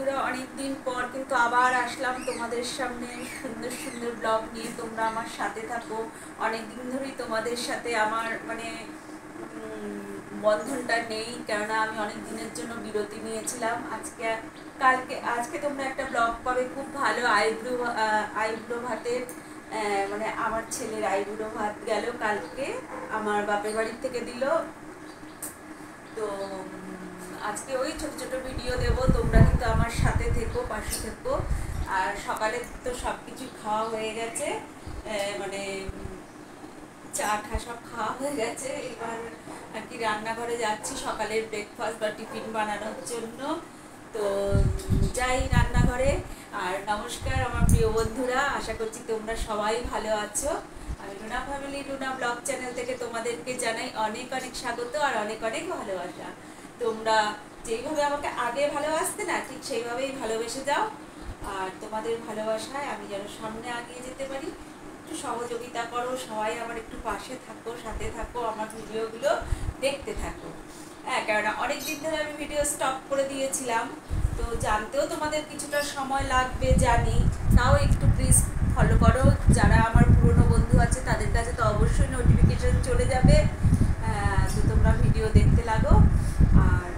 বন্ধুরা, অনেক দিন পর কিন্তু আবার আসলাম তোমাদের সামনে সুন্দর সুন্দর ব্লগ নিয়ে। তোমরা আমার সাথে থাকো। অনেক দিন ধরেই তোমাদের সাথে আমার বন্ধনটা নেই, কেননা আমি অনেক দিনের জন্য বিরতি নিয়েছিলাম। আজকে তোমরা একটা ব্লগ পাবে, খুব ভালো আইব্রো ভাতের, মানে আমার ছেলের আইব্রো ভাত গেল কালকে, আমার বাপের বাড়ির থেকে দিল। তো আজকে ওই ছোট ছোট ভিডিও দেবো, তোমরা কিন্তু আমার সাথে থেকো, পাশে থেকো। আর সকালে তো সব কিছু খাওয়া হয়ে গেছে, মানে চা ঠা সব খাওয়া হয়ে গেছে। এবার আর কি রান্নাঘরে যাচ্ছি সকালের ব্রেকফাস্ট বা টিফিন বানানোর জন্য। তো যাই রান্নাঘরে। আর নমস্কার আমার প্রিয় বন্ধুরা, আশা করছি তোমরা সবাই ভালো আছো। আমি Luna family, Luna blog channel থেকে তোমাদেরকে জানাই অনেক অনেক স্বাগত আর অনেক অনেক ভালোবাসা। তোমরা যেইভাবে আমাকে আগে ভালোবাসতে না, ঠিক সেইভাবেই ভালোবেসে যাও। আর তোমাদের ভালোবাসায় আমি যেন সামনে এগিয়ে যেতে পারি, একটু সহযোগিতা করো। সবাই আমার একটু পাশে থাকো, সাথে থাকো, আমার ভিডিওগুলো দেখতে থাকো। হ্যাঁ, কেননা অনেক দিন ধরে আমি ভিডিও স্টপ করে দিয়েছিলাম, তো জানতেও তোমাদের কিছুটা সময় লাগবে জানি। তাও একটু প্লিজ ফলো করো। যারা আমার পুরনো বন্ধু আছে তাদের কাছে তো অবশ্যই নোটিফিকেশন চলে যাবে, তো তোমরা ভিডিও দেখতে লাগো। আর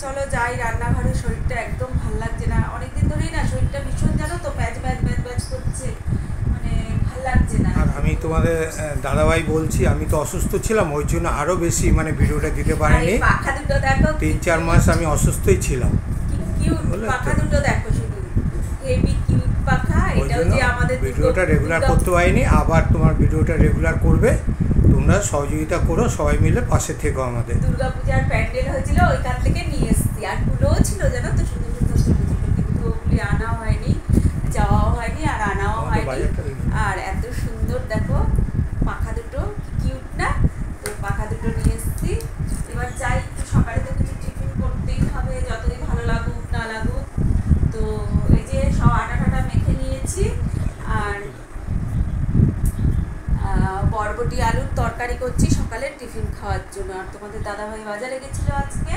চলো যাই রান্নাঘরে। শরীরটা একদম ভাল লাগছে না, অনেকদিন ধরেই না শরীরটা ভীষণ, জানো তো, ম্যাচ ম্যাচ ম্যাচ ম্যাচ করছে, মানে ভাল লাগছে না। আর আমি তোমাদের দাদাভাই বলছি, আমি তো অসুস্থ ছিলাম, ওই জন্য আরও বেশি মানে ভিডিওটা দিতে পারিনি। পাখা দুটো দেখো, 3-4 মাস আমি অসুস্থই ছিলাম। পাখা দুটো দেখো, শুধু হেভি কিউট পাখা। এটাও যে আমাদের ভিডিওটা রেগুলার করতে পারিনি, আবার তোমার ভিডিওটা রেগুলার করবে। তোমরা সহযোগিতা করো, সবাই মিলে পাশে থেকো আমাদের। দুর্গাপূজার প্যান্ডেল হয়েছিল, ওইখান থেকে নিয়ে এসেছি। আর ফুলও ছিল, জানো তো, সুন্দর সুন্দর ছোটো ছোটো, কিন্তু ওগুলি আনাও হয়নি, যাওয়াও হয়নি আর আনাও হয়নি। আর এত সুন্দর দেখো পাখা দুটো, কিউট না? তো পাখা দুটো নিয়ে এসেছি। এবার যাই, একটু সকালে তো কিছু টিফিন করতেই হবে, যতই ভালো লাগুক না লাগুক। তো এই যে সব আটা টাটা মেখে নিয়েছি। আর বরবটি আলুর তরকারি করছি সকালে টিফিন খাওয়ার জন্য। আর তোমাদের দাদাভাই বাজারে গেছিলো আজকে,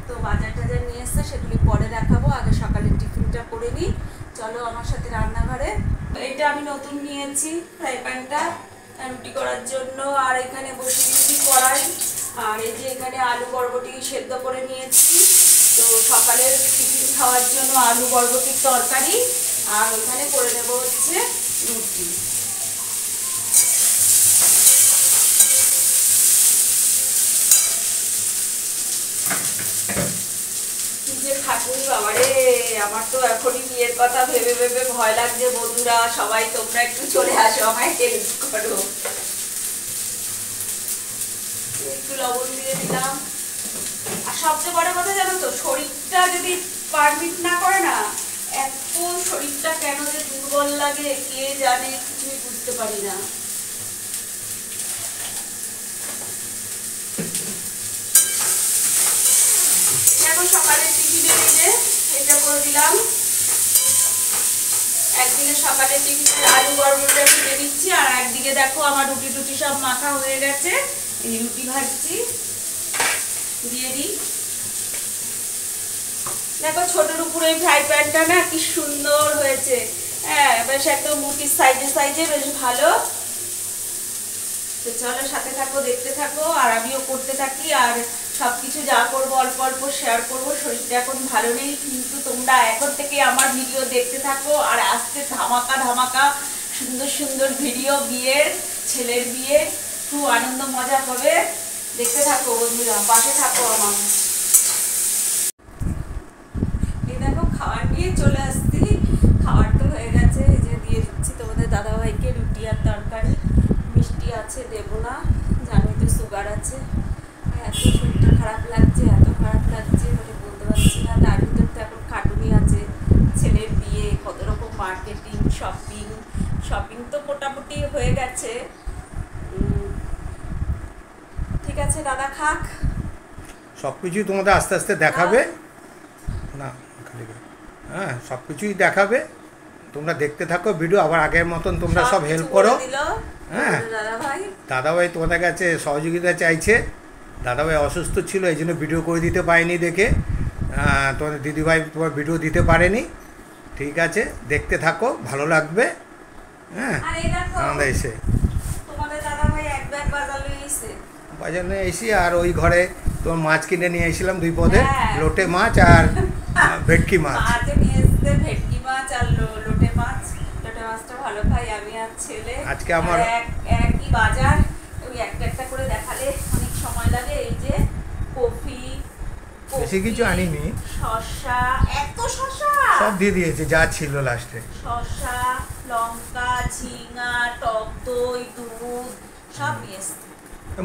তো বাজার টাজার নিয়ে এসছে, সেগুলি পরে দেখাবো। আগে সকালের টিফিনটা করে নিই। চলো আমার সাথে রান্নাঘরে। এটা আমি নতুন নিয়েছি ফ্রাই প্যানটা রুটি করার জন্য। আর এখানে বসে দিয়েছি কড়াই। আর এই যে এখানে আলু বরবটি সেদ্ধ করে নিয়েছি, তো সকালের টিফিন খাওয়ার জন্য আলু বরবটির তরকারি। আর ওখানে করে নেবো হচ্ছে রুটি। ঠাকুর বাবারে, আমার তো এখনই বিয়ের কথা ভেবে ভেবে ভয় লাগছে। বন্ধুরা সবাই তোমরা একটু চলে আসো, আমায় হেল্প করো। একটু লবণ দিয়ে দিলাম। আর সবচেয়ে বড় কথা জানো তো, শরীরটা যদি পারমিট না করে না, এত শরীরটা কেন যে দুর্বল লাগে কে জানে, কিছুই বুঝতে পারি না। এখন সকালের টিফিনে দিলে এটা করে দিলাম। একদিকে সকালের টিফিনে আলু বরবটিটা ভেজে দিচ্ছি, আর একদিকে দেখো আমার রুটি টুটি সব মাখা হয়ে গেছে। এই রুটি ভাজছি, দিয়ে দিই। দেখো ছোটোর উপরে ফ্রাই প্যানটা না কি সুন্দর হয়েছে। হ্যাঁ, বেশ একদম মুটির সাইজে সাইজে, বেশ ভালো। তো চলো সাথে থাকো, দেখতে থাকো, আর আমিও করতে থাকি। আর সব কিছু যা করবো অল্প অল্প শেয়ার করবো। শরীরটা এখন ভালো নেই, কিন্তু তোমরা এখন থেকে আমার ভিডিও দেখতে থাকো। আর আজকে ধামাকা ধামাকা সুন্দর সুন্দর ভিডিও, বিয়ের, ছেলের বিয়ে, খুব আনন্দ মজা হবে। দেখতে থাকো বন্ধুরা, পাশে থাকো আমার। এই দেখো খাবার নিয়ে চলে আসছি। খাবার তো হয়ে গেছে, এই যে দিয়ে দিচ্ছি তোমাদের দাদাভাইকে রুটি আর তরকারি। মিষ্টি আছে, দেবো না, জানোই তো সুগার আছে। এত শরীরটা খারাপ লাগছে, এত খারাপ লাগছে, মানে বলতে পারছি না। তার ভিতর তো এখন খাটুনি আছে, ছেলের বিয়ে, কত রকম মার্কেটিং, শপিং তো মোটামুটি হয়ে গেছে। ঠিক আছে দাদা, খাক। সব কিছুই তোমাদের আস্তে আস্তে দেখাবে না, হ্যাঁ সব কিছুই দেখাবে। তোমরা দেখতে থাকো ভিডিও। আবার আগের মতন তোমরা সব হেল্প করো। হ্যাঁ, দাদাভাই তোমাদের কাছে সহযোগিতা চাইছে। দাদাভাই অসুস্থ ছিল, এই জন্য ভিডিও করে দিতে পারিনি দেখে। তোমাদের দিদিভাই তোমার ভিডিও দিতে পারেনি, ঠিক আছে, দেখতে থাকো, ভালো লাগবে। হ্যাঁ, আর এই দেখো আমাদের এসে তোমাদের দাদা ভাই এক ব্যাগ বাজার লয়ে এসে বাজার নিয়ে এসি, আর ওই ঘরে তোমার মাছ কিনে নিয়ে এসেছিলাম 2 পদের, হ্যাঁ। লোটে মাছ আর ভেটকি মাছ। মাছে নিয়ে এসছে ভেটকি মাছ আর লোটে মাছ। লোটে মাছটা ভালো খাই আমি আর ছেলে। আজকে আমার আর একই বাজার, ওই একটা একটা করে দেখালে অনেক সময় লাগে। এই যে কফি, বেশি কিছু আনিনি, শসা, এত শসা সব দিয়ে দিয়েছে যা ছিল লাস্টে। শসা, লঙ্কা, ঝিঙা, টক দই, দুধ সব নিয়ে এসছে।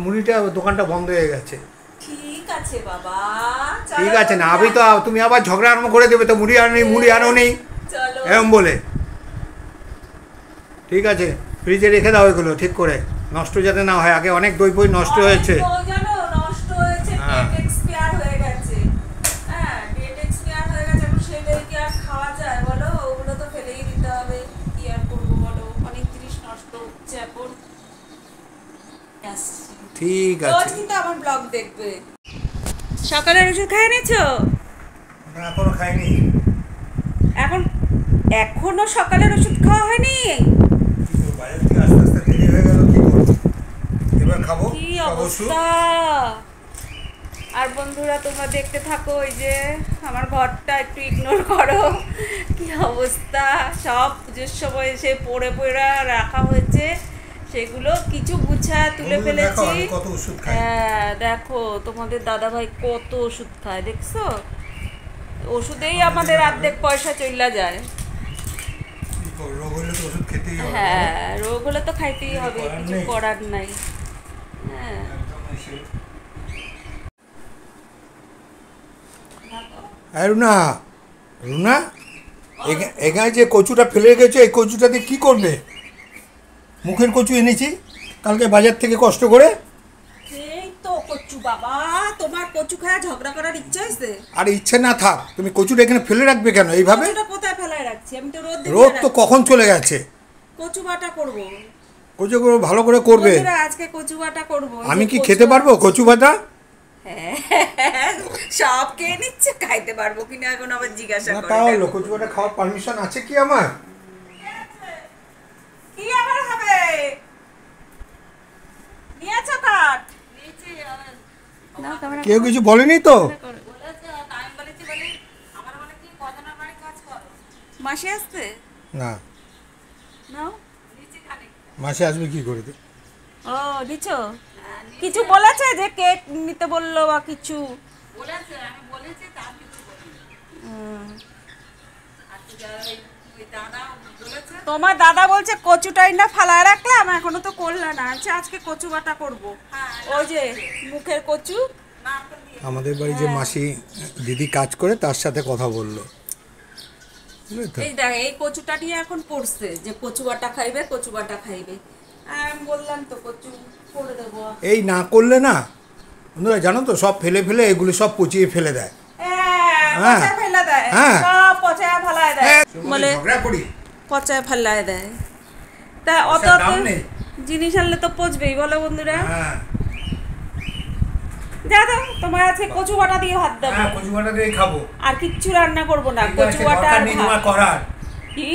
মুড়িটা দোকানটা বন্ধ হয়ে গেছে। ঠিক আছে বাবা, ঠিক আছে না, আমি তো তুমি আবার ঝগড়া আরম্ভ করে দেবে তো, মুড়ি আনো নেই চলো এরম বলে। ঠিক আছে, ফ্রিজে রেখে দাও এগুলো ঠিক করে, নষ্ট যাতে না হয়। আগে অনেক দই ফই নষ্ট হয়েছে। নষ্ট হয়েছে, হ্যাঁ। ডেট এক্সপায়ার হয়ে গেছে। হ্যাঁ, ডেট এক্সপায়ার হয়ে গেছে, এখন সেই দই কি আর খাওয়া যায় বলো? ওগুলো তো ফেলেই দিতে হবে, কি আর করবো বলো? অনেক জিনিস নষ্ট হচ্ছে এখন। ঠিক রোজ আছে, কিন্তু আমার ব্লগ দেখবে। সকালের ওষুধ খাই নিছো? এখনো খাইনি। এখনো সকালের ওষুধ খাওয়া হয়নি? বাজার থেকে আস্তে আস্তে দেরি হয়ে গেল, কি করবো, এবার খাবো কি সব ওষুধ। অবস্থা! আর বন্ধুরা তোমরা দেখতে থাকো, ওই যে আমার ঘরটা একটু ইগনোর করো, কি অবস্থা! সব পুজোর সময় এসে পড়ে পড়ে রাখা হয়েছে, সেগুলো কিছু গুছা তুলে বন্ধুরা, ফেলেছি। দেখো আমি কত ওষুধ খাই। হ্যাঁ দেখো, তোমাদের দাদা ভাই কত ওষুধ খায় দেখছো? ওষুধেই আমাদের অর্ধেক পয়সা চইলা যায়। কি করবো, রোগ হলে তো ওষুধ খেতেই হবে। হ্যাঁ, রোগ হলে তো খাইতেই হবে, করার কিছু নেই। করার নাই। হ্যাঁ, রুনা, রুনা, এখানে যে কচুটা ফেলে রেখেছো, এই কচুটা দিয়ে কী করবে? মুখের কচু এনেছি কালকে বাজার থেকে কষ্ট করে। এই তো কচু বাবা, তোমার কচু খায় ঝগড়া করার ইচ্ছা হয়েছে? আর ইচ্ছে না থাক, তুমি কচুটা এখানে ফেলে রাখবে কেন এইভাবে? কচুটা কোথায় ফেলায় রাখছি? আমি তো রোদ রোদ তো কখন চলে গেছে। কচু বাটা করব। কচুগুলো ভালো করে করবে। বন্ধুরা, আজকে কচু বাটা করব। আমি কি খেতে পারবো কচু বাটা? হ্যাঁ, সব খেয়ে নিচ্ছে, খাইতে পারবো কিনা এখন আবার জিজ্ঞাসা না, করে। তাহলে কচু বাটা খাওয়ার পারমিশন আছে কি আমার? কি আবার হবে? নিয়েছো কাট? কেউ কিছু বলেনি তো? মাসি আসতে না, নাও। মাসে আসবে কি করে? ও দিছ? কিছু বলেছে যে কেক নিতে বললো বা কিছু? তোমার দাদা বলছে কচুটাই না ফালায় রাখলাম, এখনো তো করলা না। আজকে কচু বাটা করবো, ওই যে মুখের কচু। আমাদের বাড়ি যে মাসি দিদি কাজ করে, তার সাথে কথা বললো, বুঝলে তো? এই দেখ, এই কচুটা নিয়ে এখন পড়ছে যে কচু বাটা খাইবে, কচু বাটা খাইবে। আমি বললাম তো কচু করে দেবো। এই না করলে না, বন্ধুরা জানো তো, সব ফেলে ফেলে এগুলো সব পচিয়ে ফেলে দেয়। হ্যাঁ, পচায় ফেলা দেয়, হ্যাঁ। সব পচায় ফেলায় দেয়, বলে ঝগড়া করি, পচায় ফেলায় দেয়। তা অত পয়সার অত দাম নেই। জিনিস আনলে তো পচবেই, বলো বন্ধুরা। হ্যাঁ, যা দাও, তোমার আছে কচু বাটা দিয়ে ভাত দেবো, হ্যাঁ, কচু বাটা দিয়ে খাবো। আর কিচ্ছু রান্না করবো না, ঠিক কচু আছে, বাটা দরকার আর নেই ভাত। তোমার করার, কি?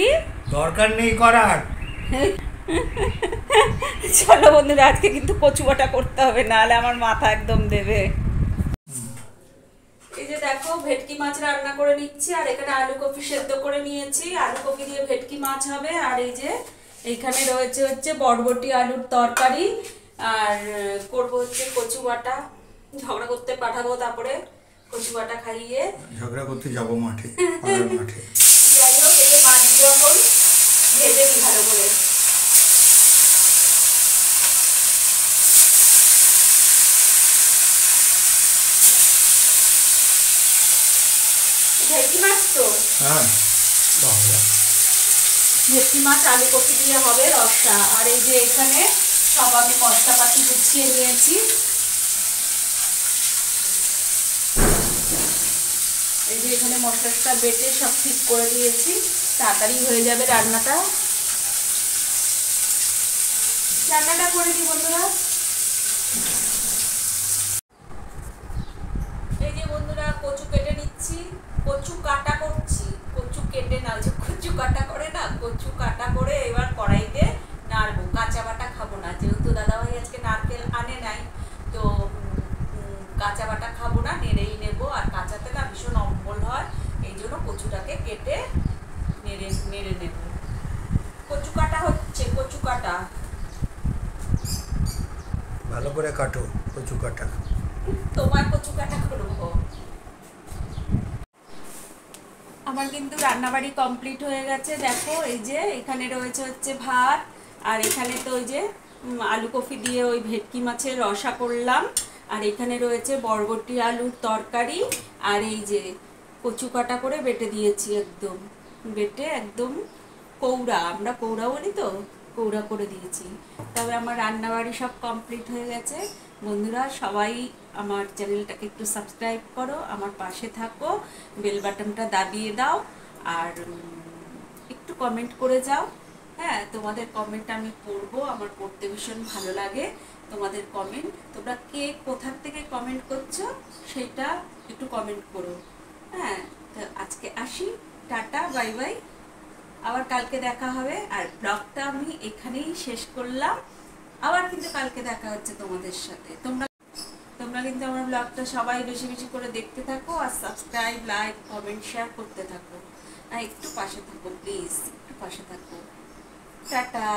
দরকার নেই করার। চলো বন্ধুরা, আজকে কিন্তু কচু বাটা করতে হবে, নাহলে আমার মাথা একদম দেবে। এই যে দেখো, ভেটকি মাছ রান্না করে নিচ্ছি, আর এখানে আলু কপি সেদ্ধ করে নিয়েছি। আলু কপি দিয়ে ভেটকি মাছ হবে। আর এই যে এইখানে রয়েছে হচ্ছে বরবটি আলুর তরকারি, আর করবো হচ্ছে কচু বাটা। ঝগড়া করতে পাঠাবো, তারপরে কচু বাটা খাইয়ে ঝগড়া করতে যাবো মাঠে, পাড়ার মাঠে। যাই হোক, এই যে মাছগুলো এখন ভেজে নিই ভালো করে। ভেটকি মাছ তো, হ্যাঁ, বাবা, ভেটকি মাছ আলু কপি দিয়ে হবে রসটা। আর এই যে এখানে সব আমি মশলাপাতি গুছিয়ে নিয়েছি। এই যে এখানে মশলাটা বেটে সব ঠিক করে দিয়েছি, তাড়াতাড়ি হয়ে যাবে রান্নাটা। রান্নাটা করে দিই বন্ধুরা। এই যে বন্ধুরা, কচু কেটে নিচ্ছি। কাটা করছি, কচু কেটে না, যে কচু কাটা করে না, কচু কাটা করে এবার কড়াইতে নাড়বো। কাঁচা বাটা খাবো না, যেহেতু দাদাভাই আজকে নারকেল আনে নাই, তো কাঁচা বাটা খাবো না, নেড়েই নেবো। আর কাঁচাতে না ভীষণ অম্বল হয়, এই জন্য কচুটাকে কেটে নেড়ে নেব। কচু কাটা হচ্ছে, কচু কাটা ভালো করে কাটো কচু কাটা। তোমার কচু কাটা করবো। আমার কিন্তু রান্নাবাড়ি কমপ্লিট হয়ে গেছে। দেখো এই যে এখানে রয়েছে হচ্ছে ভাত, আর এখানে তো ওই যে আলু কফি দিয়ে ওই ভেটকি মাছের রসা করলাম, আর এখানে রয়েছে বরবটি আলুর তরকারি, আর এই যে কচু কাটা করে বেটে দিয়েছি, একদম বেটে একদম কৌড়া, আমরা কৌড়া বলি তো, কৌড়া করে দিয়েছি। তবে আমার রান্নাবাড়ি সব কমপ্লিট হয়ে গেছে। বন্ধুরা সবাই আমার চ্যানেলটাকে একটু সাবস্ক্রাইব করো, আমার পাশে থাকো, বেল বাটনটা দাবিয়ে দাও, আর একটু কমেন্ট করে যাও। হ্যাঁ, তোমাদের কমেন্ট আমি পড়বো, আমার পড়তে ভীষণ ভালো লাগে তোমাদের কমেন্ট। তোমরা কে কোথার থেকে কমেন্ট করছো সেটা একটু কমেন্ট করো। হ্যাঁ, তো আজকে আসি, টাটা, বাই বাই, আবার কালকে দেখা হবে। আর ব্লগটা আমি এখানেই শেষ করলাম, আবার কিন্তু কালকে দেখা হচ্ছে তোমাদের সাথে। তোমরা কিন্তু আমার ব্লগটা সবাই বেশি বেশি করে দেখতে থাকো, আর সাবস্ক্রাইব, লাইক, কমেন্ট, শেয়ার করতে থাকো। আর একটু পাশে থাকো প্লিজ, একটু পাশে থাকো। টাটা।